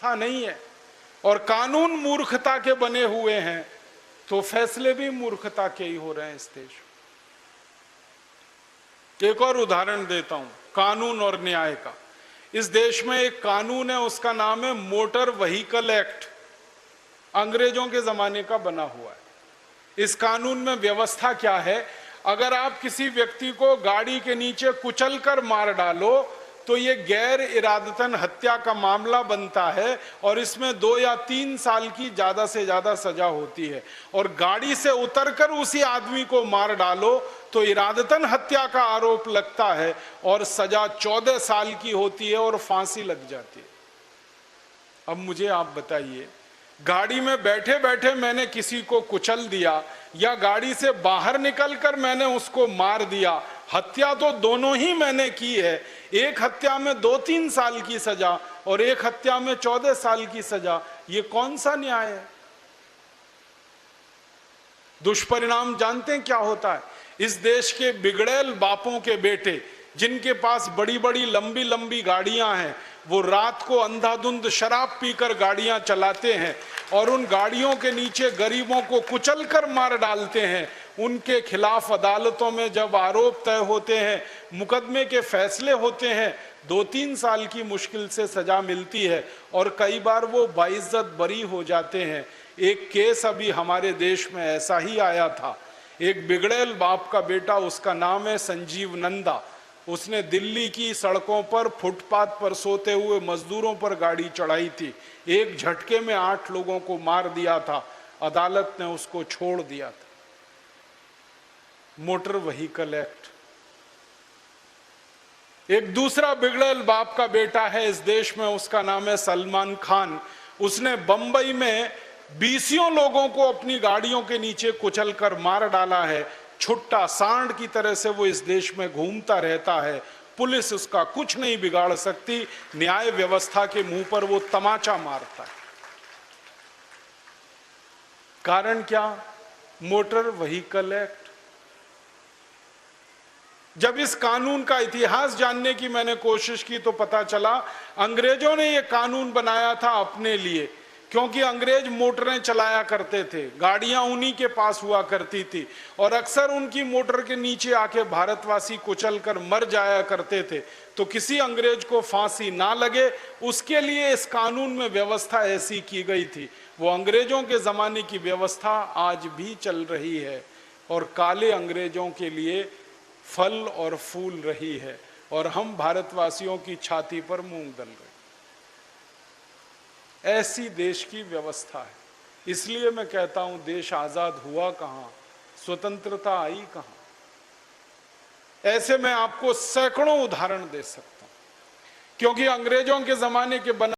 था नहीं है और कानून मूर्खता के बने हुए हैं, तो फैसले भी मूर्खता के ही हो रहे हैं इस देश में। एक और उदाहरण देता हूं कानून और न्याय का। इस देश में एक कानून है, उसका नाम है मोटर व्हीकल एक्ट, अंग्रेजों के जमाने का बना हुआ है। इस कानून में व्यवस्था क्या है, अगर आप किसी व्यक्ति को गाड़ी के नीचे कुचलकर मार डालो तो ये गैर इरादतन हत्या का मामला बनता है और इसमें 2 या 3 साल की ज्यादा से ज्यादा सजा होती है। और गाड़ी से उतरकर उसी आदमी को मार डालो तो इरादतन हत्या का आरोप लगता है और सजा 14 साल की होती है और फांसी लग जाती है। अब मुझे आप बताइए, गाड़ी में बैठे बैठे मैंने किसी को कुचल दिया या गाड़ी से बाहर निकलकर मैंने उसको मार दिया, हत्या तो दोनों ही मैंने की है। एक हत्या में 2-3 साल की सजा और एक हत्या में 14 साल की सजा, ये कौन सा न्याय है? दुष्परिणाम जानते हैं क्या होता है? इस देश के बिगड़ैल बापों के बेटे जिनके पास बड़ी बड़ी लंबी लंबी गाड़ियां हैं, वो रात को अंधाधुंध शराब पीकर गाड़ियां चलाते हैं और उन गाड़ियों के नीचे गरीबों को कुचलकर मार डालते हैं। उनके खिलाफ अदालतों में जब आरोप तय होते हैं, मुकदमे के फैसले होते हैं, 2-3 साल की मुश्किल से सजा मिलती है और कई बार वो बाइज्जत बरी हो जाते हैं। एक केस अभी हमारे देश में ऐसा ही आया था। एक बिगड़ैल बाप का बेटा, उसका नाम है संजीव नंदा, उसने दिल्ली की सड़कों पर फुटपाथ पर सोते हुए मजदूरों पर गाड़ी चढ़ाई थी। एक झटके में 8 लोगों को मार दिया था। अदालत ने उसको छोड़ दिया था। Motor vehicle act. एक दूसरा बिगड़ैल बाप का बेटा है इस देश में, उसका नाम है सलमान खान। उसने बंबई में 20 लोगों को अपनी गाड़ियों के नीचे कुचलकर मार डाला है। छुट्टा सांड की तरह से वो इस देश में घूमता रहता है। पुलिस उसका कुछ नहीं बिगाड़ सकती, न्याय व्यवस्था के मुंह पर वो तमाचा मारता है। कारण क्या? Motor vehicle act. जब इस कानून का इतिहास जानने की मैंने कोशिश की तो पता चला अंग्रेजों ने ये कानून बनाया था अपने लिए, क्योंकि अंग्रेज मोटरें चलाया करते थे, गाड़ियां उन्हीं के पास हुआ करती थी और अक्सर उनकी मोटर के नीचे आके भारतवासी कुचलकर मर जाया करते थे। तो किसी अंग्रेज को फांसी ना लगे, उसके लिए इस कानून में व्यवस्था ऐसी की गई थी। वो अंग्रेजों के जमाने की व्यवस्था आज भी चल रही है और काले अंग्रेजों के लिए फल और फूल रही है और हम भारतवासियों की छाती पर मूंग दल गए। ऐसी देश की व्यवस्था है। इसलिए मैं कहता हूं, देश आजाद हुआ कहां, स्वतंत्रता आई कहां? ऐसे मैं आपको सैकड़ों उदाहरण दे सकता हूं, क्योंकि अंग्रेजों के जमाने के बना